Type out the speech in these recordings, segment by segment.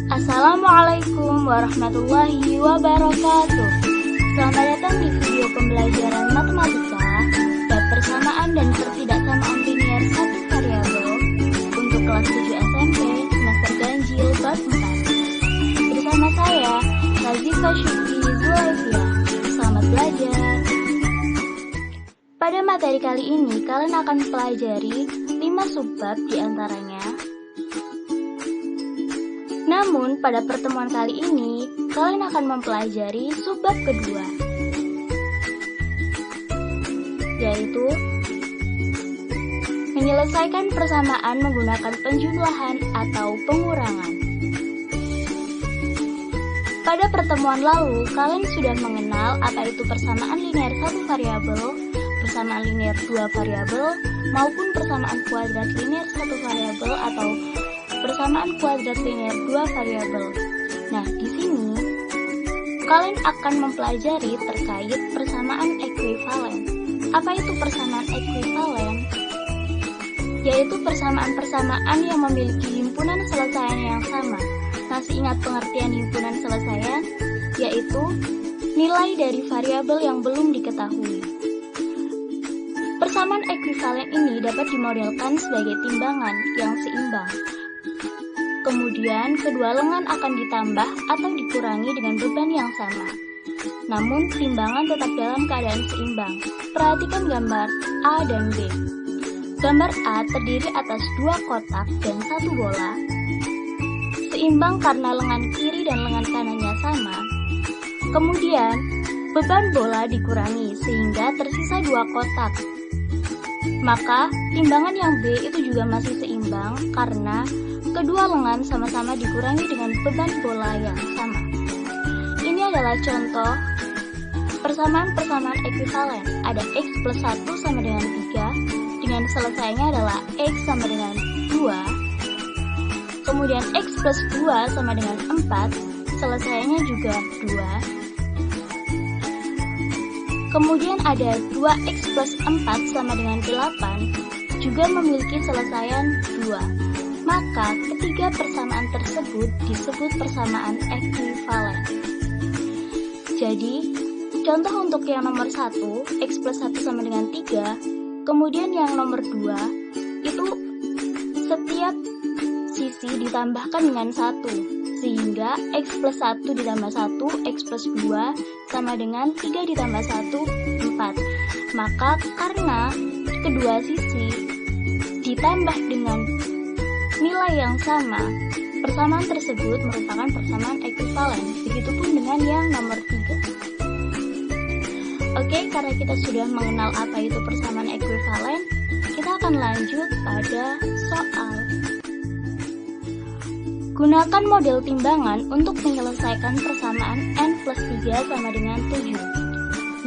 Assalamualaikum warahmatullahi wabarakatuh. Selamat datang di video pembelajaran matematika bab persamaan dan pertidaksamaan linier satu variabel untuk kelas 7 SMP semester ganjil bab 4. Bersama saya, Nazifa Syukri Zulaifia. Selamat belajar. Pada materi kali ini, kalian akan mempelajari 5 subbab diantaranya. Namun, pada pertemuan kali ini, kalian akan mempelajari subbab kedua, yaitu menyelesaikan persamaan menggunakan penjumlahan atau pengurangan. Pada pertemuan lalu, kalian sudah mengenal apa itu persamaan linier satu variabel, persamaan linier dua variabel, maupun persamaan kuadrat linier satu variabel atau persamaan kuadrat linier dua variabel. Nah, di sini kalian akan mempelajari terkait persamaan ekuivalen. Apa itu persamaan ekuivalen? Yaitu persamaan-persamaan yang memiliki himpunan selesaian yang sama. Masih ingat pengertian himpunan selesaian? Yaitu nilai dari variabel yang belum diketahui. Persamaan ekuivalen ini dapat dimodelkan sebagai timbangan yang seimbang. Kemudian, kedua lengan akan ditambah atau dikurangi dengan beban yang sama. Namun, timbangan tetap dalam keadaan seimbang. Perhatikan gambar A dan B. Gambar A terdiri atas dua kotak dan satu bola. Seimbang karena lengan kiri dan lengan kanannya sama. Kemudian, beban bola dikurangi sehingga tersisa dua kotak. Maka, timbangan yang B itu juga masih seimbang karena kedua lengan sama-sama dikurangi dengan beban bola yang sama. Ini adalah contoh persamaan-persamaan ekuivalen. Ada X plus 1 sama dengan 3, dengan selesainya adalah X sama dengan 2. Kemudian X plus 2 sama dengan 4, selesainya juga 2. Kemudian ada 2X plus 4 sama dengan 8, juga memiliki selesaian 2. Maka ketiga persamaan tersebut disebut persamaan ekuivalen. Jadi, contoh untuk yang nomor 1, X plus 1 sama dengan 3, kemudian yang nomor 2, itu setiap sisi ditambahkan dengan 1, sehingga X plus 1 ditambah 1, X plus 2 sama dengan 3 ditambah 1, 4. Maka karena kedua sisi ditambah dengan nilai yang sama, persamaan tersebut merupakan persamaan ekuivalen. Begitupun dengan yang nomor 3. Oke, karena kita sudah mengenal apa itu persamaan ekuivalen, kita akan lanjut pada soal. Gunakan model timbangan untuk menyelesaikan persamaan n plus 3 sama dengan 7.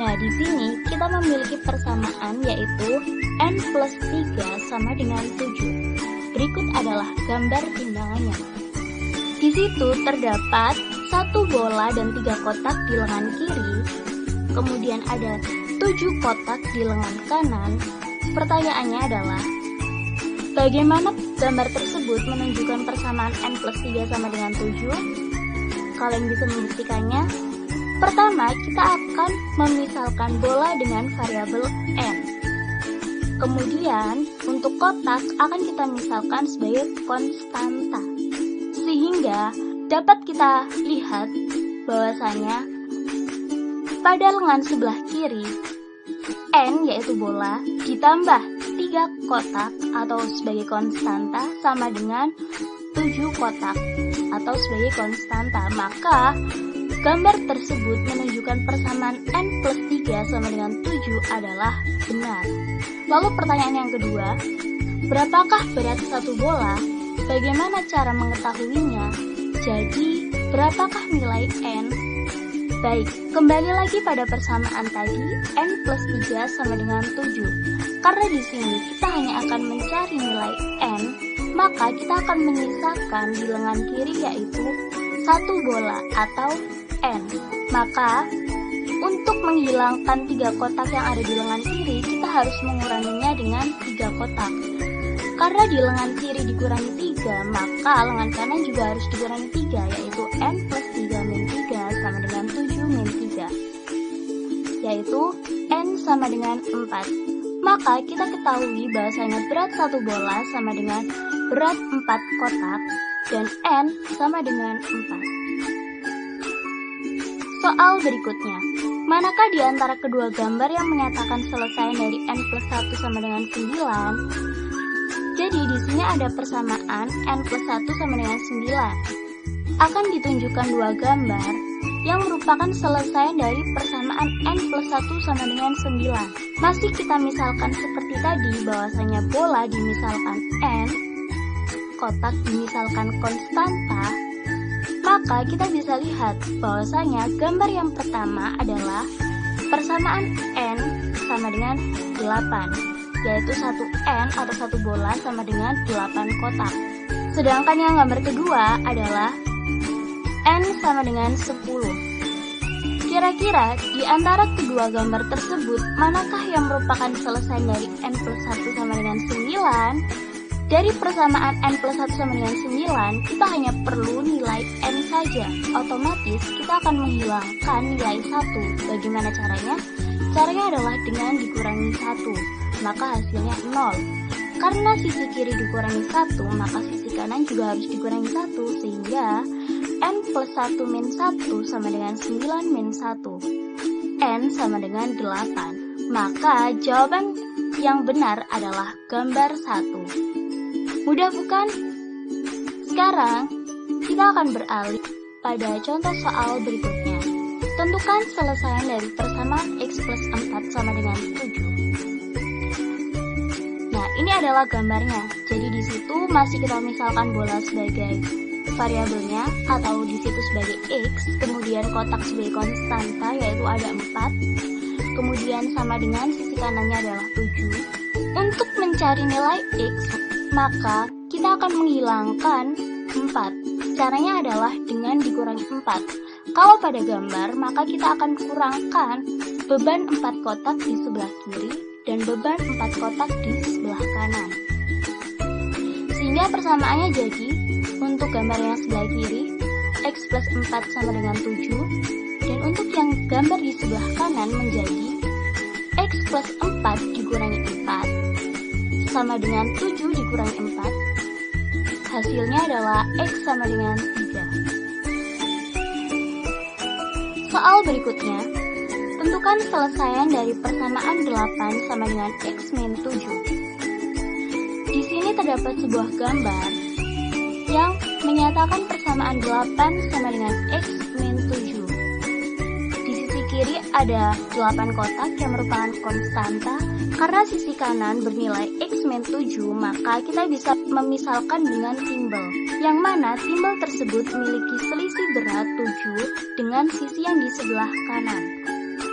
Nah, di sini kita memiliki persamaan yaitu n plus 3 sama dengan 7. Berikut adalah gambar timbangannya. Di situ terdapat satu bola dan 3 kotak di lengan kiri, kemudian ada 7 kotak di lengan kanan. Pertanyaannya adalah, bagaimana gambar tersebut menunjukkan persamaan n plus 3 sama dengan 7? Kalian bisa membuktikannya. Pertama, kita akan memisalkan bola dengan variabel n. Kemudian, untuk kotak akan kita misalkan sebagai konstanta. Sehingga dapat kita lihat bahwasanya pada lengan sebelah kiri, n yaitu bola, ditambah 3 kotak atau sebagai konstanta sama dengan 7 kotak atau sebagai konstanta. Maka, gambar tersebut menunjukkan persamaan n plus 3 sama dengan 7 adalah benar. Lalu pertanyaan yang kedua, berapakah berat satu bola? Bagaimana cara mengetahuinya? Jadi, berapakah nilai n? Baik, kembali lagi pada persamaan tadi, n plus 3 sama dengan 7. Karena di sini kita hanya akan mencari nilai n, maka kita akan menyisakan di lengan kiri yaitu satu bola atau n. Maka, untuk menghilangkan 3 kotak yang ada di lengan kiri, kita harus menguranginya dengan 3 kotak. Karena di lengan kiri dikurangi 3, 3, maka lengan kanan juga harus dikurangi 3, yaitu N plus 3 min 3 sama dengan 7 min 3, yaitu N sama dengan 4. Maka kita ketahui bahwasanya berat satu bola sama dengan berat 4 kotak dan N sama dengan 4. Soal berikutnya, manakah di antara kedua gambar yang menyatakan selesai dari N plus 1 sama dengan 9? Jadi di sini ada persamaan N plus 1 sama dengan 9. Akan ditunjukkan dua gambar yang merupakan selesai dari persamaan N plus 1 sama dengan 9. Masih kita misalkan seperti tadi, bahwasanya bola dimisalkan N, kotak dimisalkan konstanta, maka kita bisa lihat bahwasanya gambar yang pertama adalah persamaan N sama dengan 8, yaitu 1N atau 1 bola sama dengan 8 kotak. Sedangkan yang gambar kedua adalah N sama dengan 10. Kira-kira di antara kedua gambar tersebut, manakah yang merupakan selesai dari N plus 1 sama dengan 9? Dari persamaan N plus 1 sama dengan 9, kita hanya perlu nilai N saja. Otomatis kita akan menghilangkan nilai 1. Bagaimana caranya? Caranya adalah dengan dikurangi 1, maka hasilnya 0. Karena sisi kiri dikurangi 1, maka sisi kanan juga harus dikurangi 1, sehingga N plus 1 min 1 sama dengan 9 min 1. N sama dengan 8. Maka jawaban yang benar adalah gambar 1. Mudah bukan? Sekarang, kita akan beralih pada contoh soal berikutnya. Tentukan selesaian dari persamaan X plus 4 sama dengan 7. Nah, ini adalah gambarnya. Jadi di situ masih kita misalkan bola sebagai variabelnya atau di situ sebagai X, kemudian kotak sebagai konstanta yaitu ada 4, kemudian sama dengan sisi kanannya adalah 7. Untuk mencari nilai X, maka kita akan menghilangkan 4. Caranya adalah dengan dikurangi 4. Kalau pada gambar, maka kita akan kurangkan beban 4 kotak di sebelah kiri dan beban 4 kotak di sebelah kanan. Sehingga persamaannya jadi, untuk gambar yang sebelah kiri, X plus 4 sama dengan 7, dan untuk yang gambar di sebelah kanan menjadi X plus 4 dikurangi 4, sama dengan 7 dikurangi 4, hasilnya adalah X sama dengan 3. Soal berikutnya, tentukan selesaian dari persamaan 8 sama dengan X min 7. Di sini terdapat sebuah gambar yang menyatakan persamaan 8 sama dengan X min 7. Di sisi kiri ada 8 kotak yang merupakan konstanta. Karena sisi kanan bernilai X min 7, maka kita bisa memisalkan dengan timbel, yang mana timbel tersebut memiliki selisih berat 7 dengan sisi yang di sebelah kanan.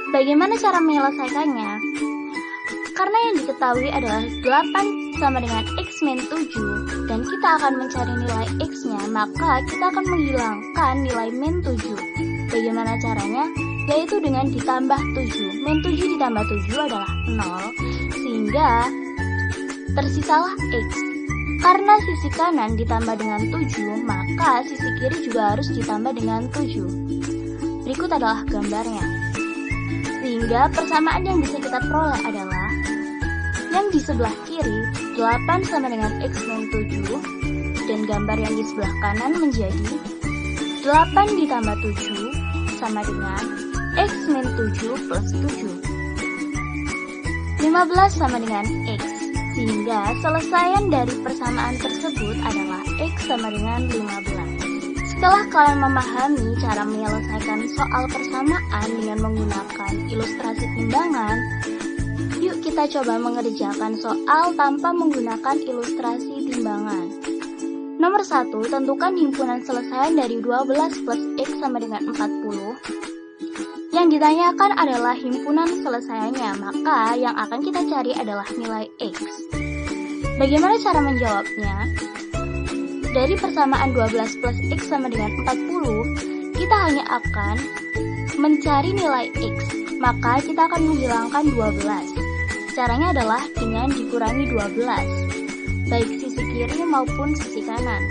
Bagaimana cara menyelesaikannya? Karena yang diketahui adalah 8 sama dengan X min 7, dan kita akan mencari nilai X-nya, maka kita akan menghilangkan nilai min 7. Bagaimana caranya? Yaitu dengan ditambah 7. Min 7 ditambah 7 adalah 0, sehingga tersisalah X. Karena sisi kanan ditambah dengan 7, maka sisi kiri juga harus ditambah dengan 7. Berikut adalah gambarnya. Sehingga persamaan yang bisa kita peroleh adalah yang di sebelah kiri 8 sama dengan X min 7, dan gambar yang di sebelah kanan menjadi 8 ditambah 7 sama dengan X min 7 plus 7. 15 sama dengan X, sehingga selesaian dari persamaan tersebut adalah X sama dengan 15. Setelah kalian memahami cara menyelesaikan soal persamaan dengan menggunakan ilustrasi timbangan, yuk kita coba mengerjakan soal tanpa menggunakan ilustrasi timbangan. Nomor 1, tentukan himpunan selesaian dari 12 plus X sama dengan 40. Yang ditanyakan adalah himpunan selesaiannya, maka yang akan kita cari adalah nilai X. Bagaimana cara menjawabnya? Dari persamaan 12 plus X sama dengan 40, kita hanya akan mencari nilai X, maka kita akan menghilangkan 12. Caranya adalah dengan dikurangi 12. Baik sisi kiri maupun sisi kanan.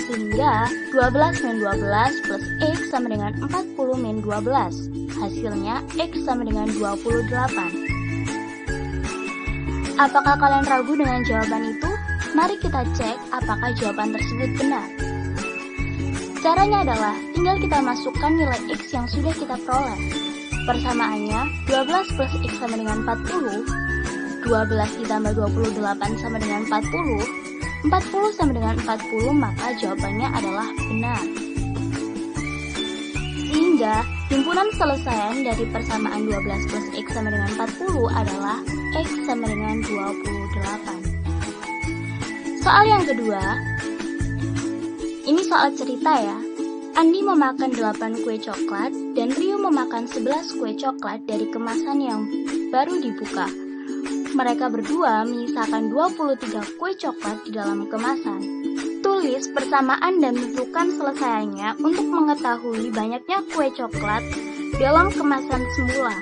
Sehingga 12 min 12 plus X sama dengan 40 min 12. Hasilnya X sama dengan 28. Apakah kalian ragu dengan jawaban itu? Mari kita cek apakah jawaban tersebut benar. Caranya adalah tinggal kita masukkan nilai X yang sudah kita peroleh. Persamaannya 12 plus X sama dengan 40, 12 ditambah 28 sama dengan 40, 40 sama dengan 40, maka jawabannya adalah benar. Sehingga himpunan selesaian dari persamaan 12 plus X sama dengan 40 adalah X sama dengan 28. Soal yang kedua, ini soal cerita ya. Andi memakan 8 kue coklat dan Rio memakan 11 kue coklat dari kemasan yang baru dibuka. Mereka berdua menyisakan 23 kue coklat di dalam kemasan. Tulis persamaan dan tentukan selesaiannya untuk mengetahui banyaknya kue coklat dalam kemasan semula.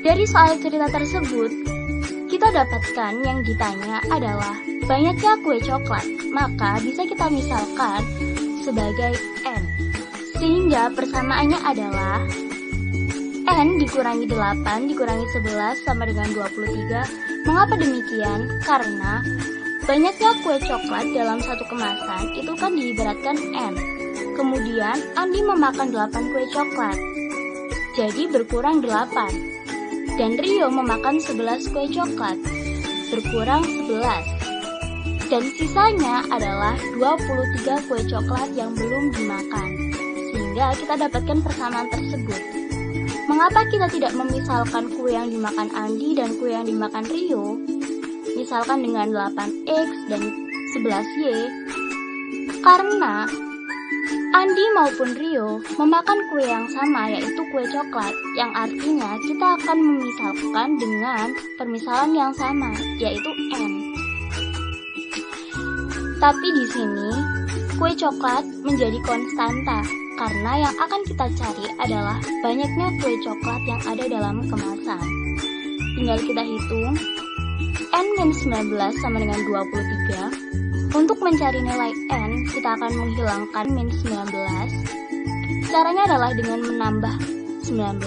Dari soal cerita tersebut, kita dapatkan yang ditanya adalah banyaknya kue coklat, maka bisa kita misalkan sebagai N. Sehingga persamaannya adalah N dikurangi 8 dikurangi 11 sama dengan 23. Mengapa demikian? Karena banyaknya kue coklat dalam satu kemasan itu kan diibaratkan N. Kemudian Andi memakan 8 kue coklat, jadi berkurang 8. Dan Rio memakan 11 kue coklat, berkurang 11. Dan sisanya adalah 23 kue coklat yang belum dimakan. Sehingga kita dapatkan persamaan tersebut. Mengapa kita tidak memisalkan kue yang dimakan Andi dan kue yang dimakan Rio? Misalkan dengan 8X dan 11Y. Karena Andi maupun Rio memakan kue yang sama, yaitu kue coklat, yang artinya kita akan memisalkan dengan permisalan yang sama, yaitu N. Tapi di sini, kue coklat menjadi konstanta, karena yang akan kita cari adalah banyaknya kue coklat yang ada dalam kemasan. Tinggal kita hitung, N-19 sama dengan 23. Untuk mencari nilai N, kita akan menghilangkan min 19. Caranya adalah dengan menambah 19.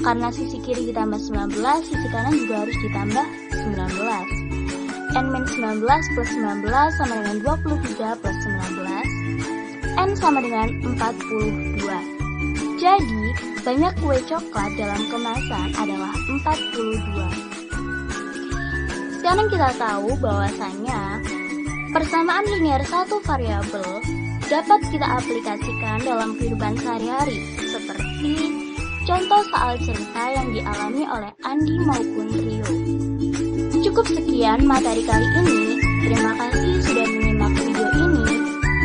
Karena sisi kiri ditambah 19, sisi kanan juga harus ditambah 19. N-19 plus 19 sama dengan 23 plus 19. N sama dengan 42. Jadi, banyak kue coklat dalam kemasan adalah 42. Sekarang kita tahu bahwasanya persamaan linear satu variabel dapat kita aplikasikan dalam kehidupan sehari-hari, seperti contoh soal cerita yang dialami oleh Andi maupun Rio. Cukup sekian materi kali ini. Terima kasih sudah menyimak video ini.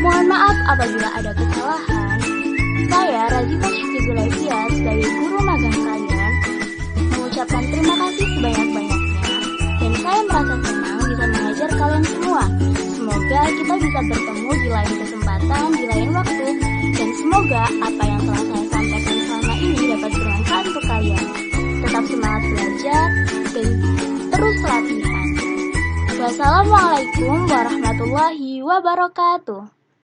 Mohon maaf apabila ada kesalahan. Saya Razifah Syukizulaifia sebagai guru magang kalian mengucapkan terima kasih sebanyak-banyaknya, dan saya merasa senang bisa mengajar kalian semua. Semoga kita bisa bertemu di lain kesempatan, di lain waktu, dan semoga apa yang telah saya sampaikan selama ini dapat bermanfaat untuk kalian. Tetap semangat belajar dan terus latihan. Wassalamualaikum warahmatullahi wabarakatuh.